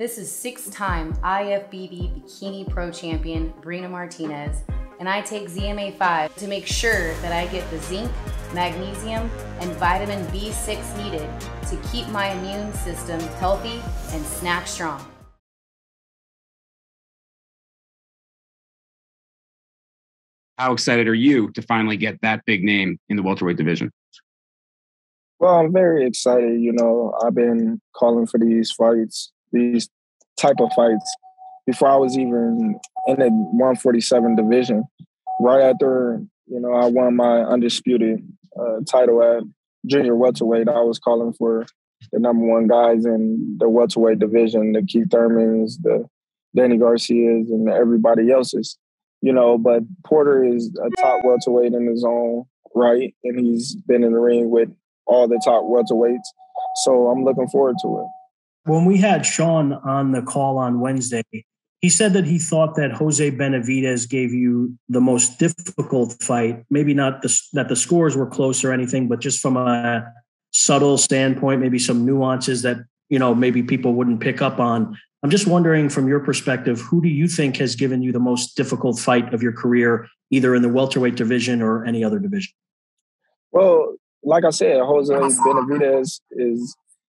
This is 6-time IFBB Bikini Pro Champion Brina Martinez, and I take ZMA5 to make sure that I get the zinc, magnesium, and vitamin B6 needed to keep my immune system healthy and snack strong. How excited are you to finally get that big name in the welterweight division? Well, I'm very excited. You know, I've been calling for these fights, these type of fights, before I was even in the 147 division. Right after, I won my undisputed title at junior welterweight, I was calling for the number one guys in the welterweight division, the Keith Thurmans, the Danny Garcias, and everybody else's. But Porter is a top welterweight in his own right, and he's been in the ring with all the top welterweights. So I'm looking forward to it. When we had Shawn on the call on Wednesday, he said that he thought that Jose Benavidez gave you the most difficult fight. Maybe not that the scores were close or anything, but just from a subtle standpoint, maybe some nuances that, maybe people wouldn't pick up on. I'm just wondering, from your perspective, who do you think has given you the most difficult fight of your career, either in the welterweight division or any other division? Well, like I said, Jose Benavidez is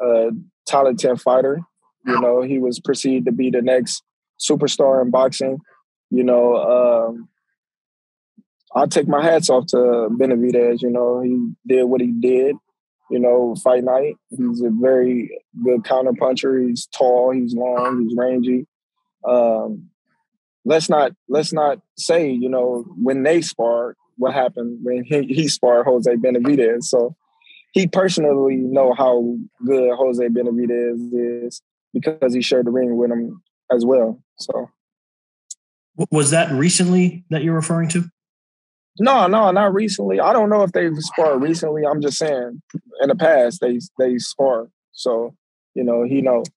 a talented fighter. He was perceived to be the next superstar in boxing. I take my hats off to Benavidez. He did what he did. Fight night. He's a very good counterpuncher. He's tall. He's long. He's rangy. Let's not say when they sparred, what happened when he sparred Jose Benavidez. So he personally know how good Jose Benavidez is because he shared the ring with him as well. So was that recently that you're referring to? No, not recently. I don't know if they've sparred recently. I'm just saying in the past they sparred. So, he knows.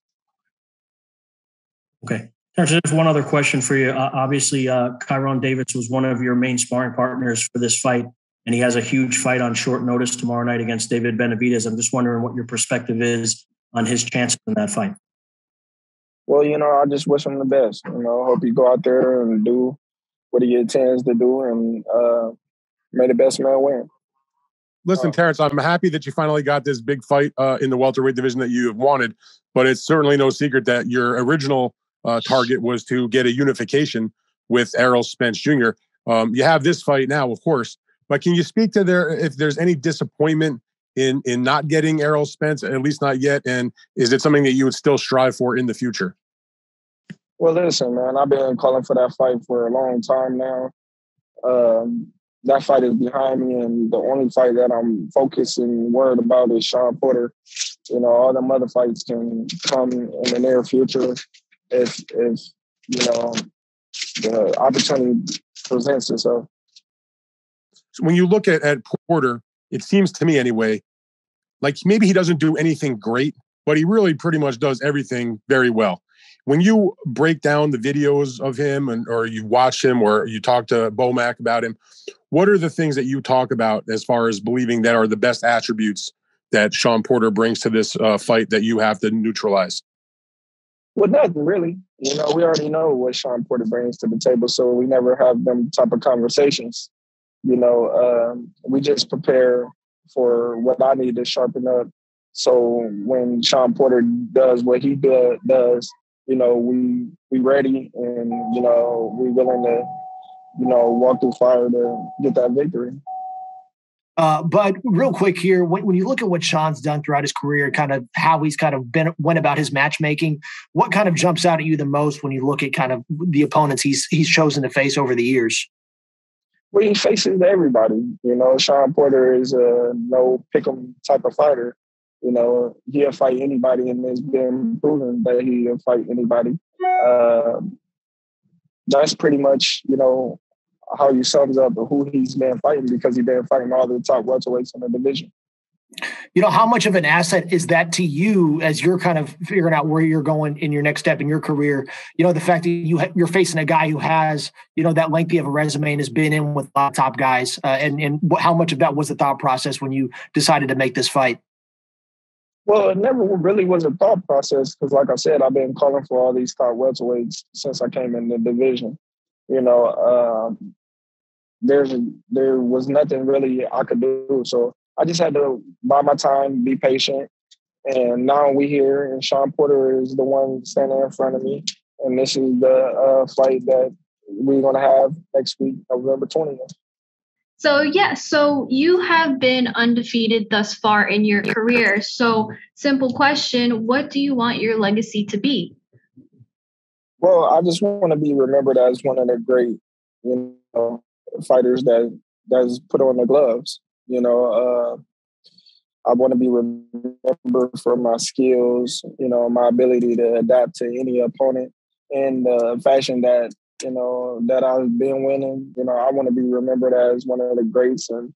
Okay. There's one other question for you. Obviously, Kyron Davis was one of your main sparring partners for this fight, and he has a huge fight on short notice tomorrow night against David Benavidez. I'm just wondering what your perspective is on his chances in that fight. Well, I just wish him the best. Hope he go out there and do what he intends to do, and may the best man win. Listen, Terence, I'm happy that you finally got this big fight in the welterweight division that you have wanted, but it's certainly no secret that your original target was to get a unification with Errol Spence Jr. You have this fight now, of course, but can you speak to if there's any disappointment in not getting Errol Spence, at least not yet, and is it something that you would still strive for in the future? Well, listen, man, I've been calling for that fight for a long time now. That fight is behind me, and the only fight that I'm focused and worried about is Shawn Porter. All them other fights can come in the near future if the opportunity presents itself. So when you look at Porter, it seems to me anyway, like maybe he doesn't do anything great, but he really pretty much does everything very well. When you break down the videos of him or you watch him or you talk to Bomac about him, what are the things that you talk about as far as believing that are the best attributes that Shawn Porter brings to this fight that you have to neutralize? Well, nothing really. We already know what Shawn Porter brings to the table, so we never have them type of conversations. We just prepare for what I need to sharpen up. So when Shawn Porter does what he does, we ready and, we willing to, walk through fire to get that victory. But real quick here, when you look at what Shawn's done throughout his career, kind of how he's kind of went about his matchmaking, what kind of jumps out at you the most when you look at kind of the opponents he's chosen to face over the years? Well, he faces everybody. Shawn Porter is a no pick'em type of fighter. He'll fight anybody, and it's been proven that he'll fight anybody. That's pretty much, how he sums up who he's been fighting, because he's been fighting all the top welterweights in the division. How much of an asset is that to you as you're kind of figuring out where you're going in your next step in your career? The fact that you're facing a guy who has, that lengthy of a resume and has been in with a lot of top guys. And how much of that was the thought process when you decided to make this fight? Well, it never really was a thought process because, like I said, I've been calling for all these top welterweights since I came in the division. You know, there was nothing really I could do, so I just had to buy my time, be patient, and now we here, and Shawn Porter is the one standing in front of me, and this is the fight that we're gonna have next week, November 20th. So you have been undefeated thus far in your career. So simple question, what do you want your legacy to be? Well, I just want to be remembered as one of the great, fighters that's put on the gloves. I want to be remembered for my skills, my ability to adapt to any opponent in the fashion that that I've been winning. I want to be remembered as one of the greats and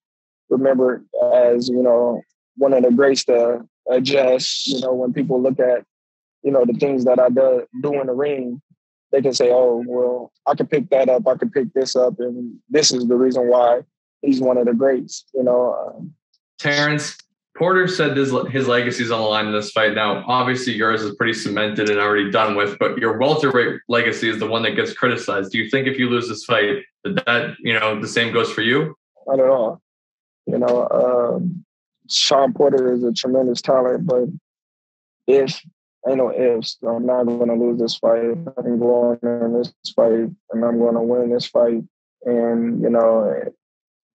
remembered as, one of the greats to adjust, when people look at, the things that I do in the ring, they can say, oh, well, I can pick that up. I can pick this up. And this is the reason why he's one of the greats, Terence, Porter said his legacy is on the line in this fight. Now, obviously, yours is pretty cemented and already done with, but your welterweight legacy is the one that gets criticized. Do you think if you lose this fight, that the same goes for you? Not at all. Shawn Porter is a tremendous talent, but ain't no ifs. I'm not going to lose this fight. I'm going in this fight, and I'm going to win this fight. And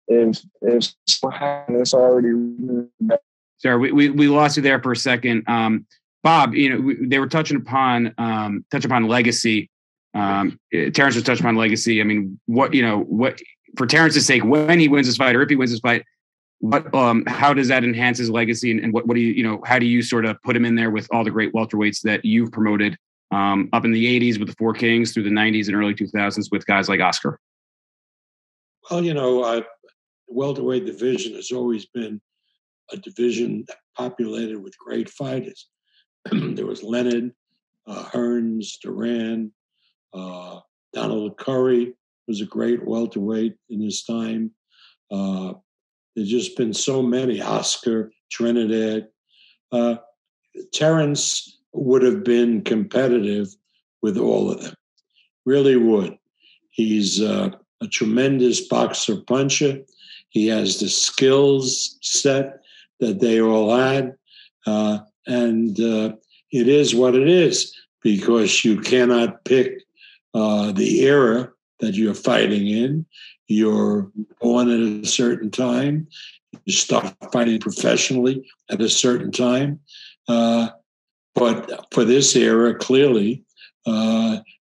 if it's already. Sorry, we lost you there for a second. Bob, they were touching upon legacy. Terence was touching upon legacy. I mean, what for Terence's sake, when he wins this fight or if he wins this fight, how does that enhance his legacy? And what do you, how do you sort of put him in there with all the great welterweights that you've promoted up in the 80s with the Four Kings through the 90s and early 2000s with guys like Oscar? Well, the welterweight division has always been a division populated with great fighters. There was Leonard, Hearns, Duran, Donald Curry was a great welterweight in his time. There's just been so many. Oscar, Trinidad. Terence would have been competitive with all of them. Really would. He's a tremendous boxer puncher. He has the skills set that they all had. And it is what it is because you cannot pick the era that you're fighting in. You're born at a certain time. You start fighting professionally at a certain time. But for this era, clearly,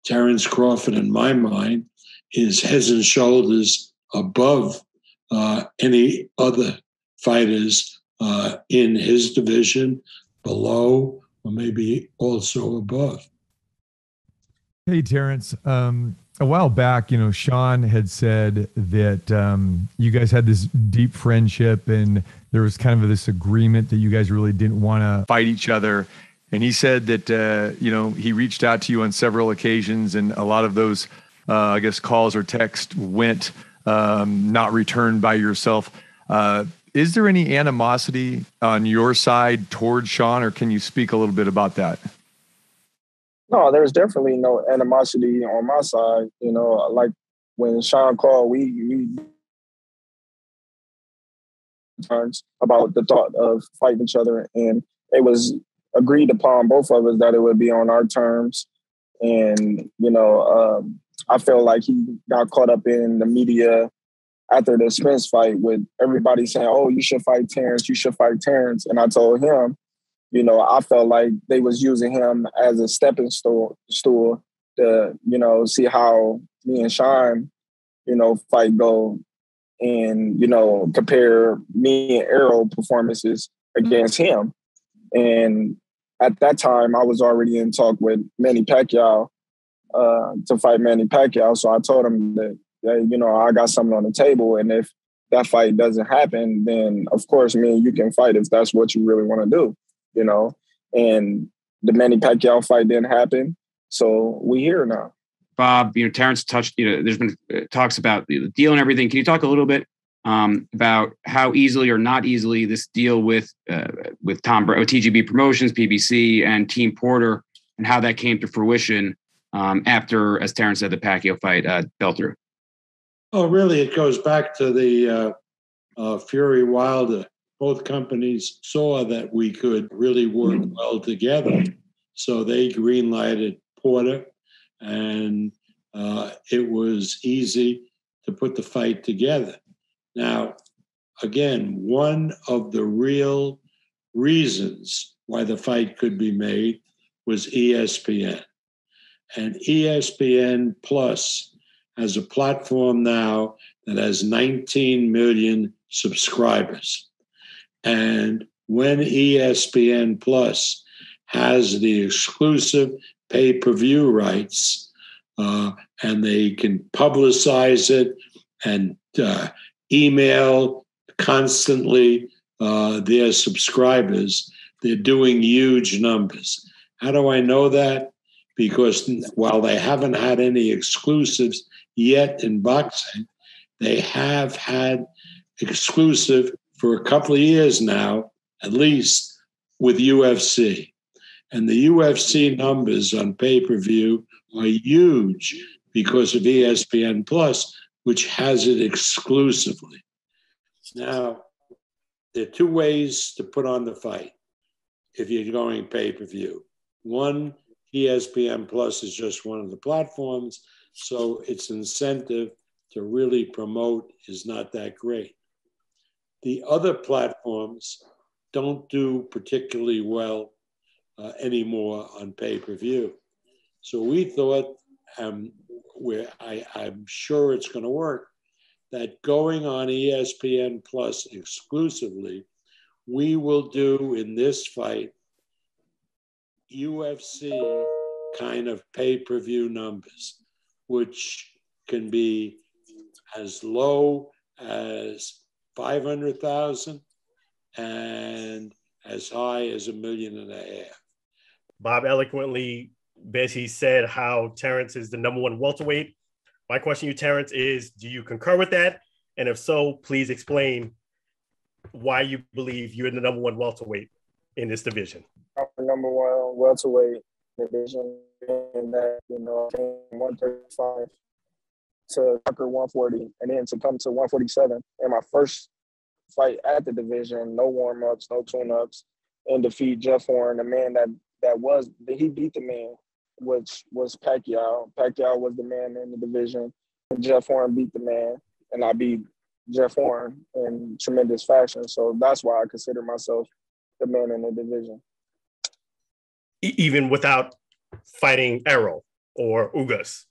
Terence Crawford, in my mind, is heads and shoulders above any other fighters in his division, below, or maybe also above. Hey, Terence. A while back, Shawn had said that you guys had this deep friendship and there was kind of this agreement that you guys really didn't want to fight each other. And he said that, he reached out to you on several occasions and a lot of those, calls or texts went not returned by yourself. Is there any animosity on your side towards Shawn, or can you speak a little bit about that? No, there's definitely no animosity on my side. Like when Shawn called, we times about the thought of fighting each other, and it was agreed upon both of us that it would be on our terms. And I felt like he got caught up in the media after the Spence fight with everybody saying, "Oh, you should fight Terence. You should fight Terence." And I told him, I felt like they was using him as a stepping stool to, see how me and Shawn, fight go and, compare me and Errol performances against him. And at that time, I was already in talk with Manny Pacquiao to fight Manny Pacquiao. So I told him that, I got something on the table. And if that fight doesn't happen, then, of course, me and you can fight if that's what you really want to do. And the Manny Pacquiao fight didn't happen. So we here now. Bob, Terence touched, there's been talks about the deal and everything. Can you talk a little bit about how easily or not easily this deal with TGB Promotions, PBC, and Team Porter, and how that came to fruition after, as Terence said, the Pacquiao fight fell through. Oh, really? It goes back to the Fury Wilder. Both companies saw that we could really work well together, so they greenlighted Porter, and it was easy to put the fight together. Now, again, one of the real reasons why the fight could be made was ESPN. And ESPN Plus has a platform now that has 19 million subscribers. And when ESPN Plus has the exclusive pay-per-view rights, and they can publicize it and email constantly their subscribers, they're doing huge numbers. How do I know that? Because while they haven't had any exclusives yet in boxing, they have had exclusive for a couple of years now, at least with UFC. And the UFC numbers on pay-per-view are huge because of ESPN Plus, which has it exclusively. Now, there are two ways to put on the fight if you're going pay-per-view. One, ESPN Plus is just one of the platforms, so its incentive to really promote is not that great. The other platforms don't do particularly well anymore on pay-per-view. So we thought, I'm sure it's going to work, that going on ESPN Plus exclusively, we will do in this fight UFC kind of pay-per-view numbers, which can be as low as 500,000 and as high as 1.5 million. Bob eloquently basically said how Terence is the #1 welterweight. My question to you, Terence, is do you concur with that? And if so, please explain why you believe you're the #1 welterweight in this division. I'm the #1 welterweight division, and that, I came 135 to conquer 140, and then to come to 147. And my first fight at the division, no warm-ups, no tune-ups, and defeat Jeff Horn, the man he beat the man, which was Pacquiao. Pacquiao was the man in the division, and Jeff Horn beat the man, and I beat Jeff Horn in tremendous fashion. So that's why I consider myself the man in the division. Even without fighting Errol or Ugas?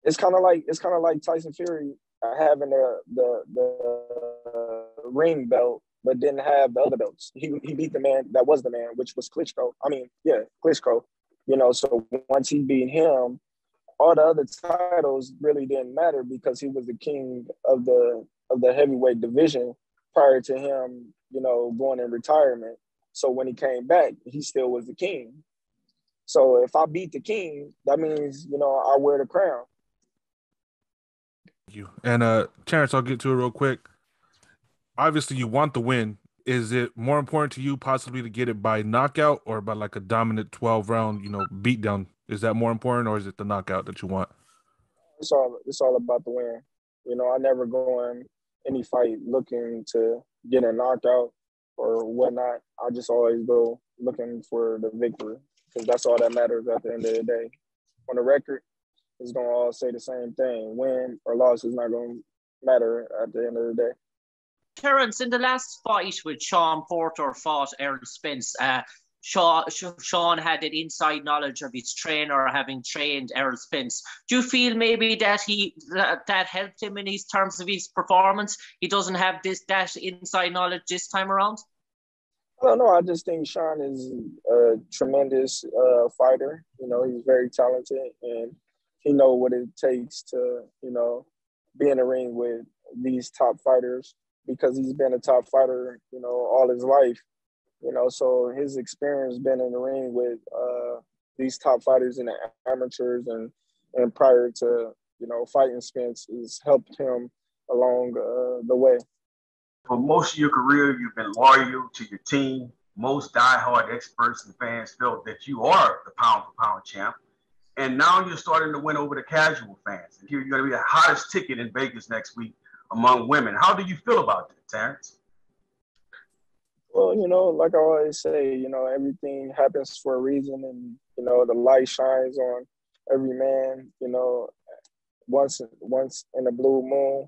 It's kind of like Tyson Fury having the ring belt, but didn't have the other belts. He beat the man that was the man, which was Klitschko. Klitschko. So once he beat him, all the other titles really didn't matter because he was the king of the heavyweight division prior to him, going in retirement. So when he came back, he still was the king. So if I beat the king, that means, I wear the crown. Thank you. And Terence, I'll get to it real quick. Obviously, you want the win. Is it more important to you possibly to get it by knockout or by like a dominant 12-round, beatdown? Is that more important, or is it the knockout that you want? It's all about the win. I never go in any fight looking to get a knockout or whatnot. I just always go looking for the victory because that's all that matters at the end of the day. On the record, it's going to all say the same thing. Win or loss is not going to matter at the end of the day. Terence, in the last fight with Shawn Porter fought Errol Spence, Shawn had an inside knowledge of his trainer having trained Errol Spence. Do you feel maybe that that helped him in his terms of his performance? He doesn't have that inside knowledge this time around? I don't know. I just think Shawn is a tremendous fighter. He's very talented, and he knows what it takes to, be in the ring with these top fighters because he's been a top fighter, all his life. So his experience being in the ring with these top fighters and the amateurs and prior to, fighting Spence has helped him along the way. For most of your career, you've been loyal to your team. Most diehard experts and fans felt that you are the pound-for-pound champ. And now you're starting to win over the casual fans. And here you're going to be the hottest ticket in Vegas next week among women. How do you feel about that, Terence? Well, like I always say, everything happens for a reason, and the light shines on every man, once in a blue moon.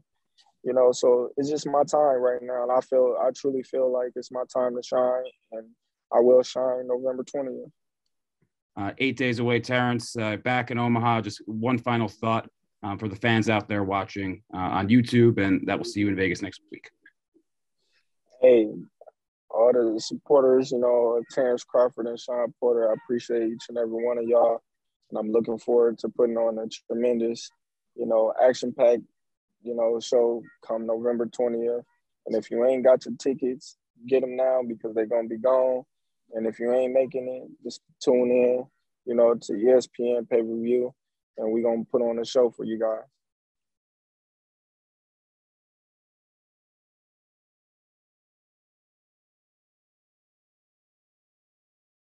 So it's just my time right now. And I truly feel like it's my time to shine, and I will shine November 20th. 8 days away, Terence, back in Omaha. Just one final thought for the fans out there watching on YouTube, and that will see you in Vegas next week. Hey, all the supporters, Terence Crawford and Shawn Porter, I appreciate each and every one of y'all. And I'm looking forward to putting on a tremendous, action-packed, show come November 20th. And if you ain't got your tickets, get them now because they're going to be gone. And if you ain't making it, just tune in, to ESPN pay-per-view, and we're going to put on a show for you guys.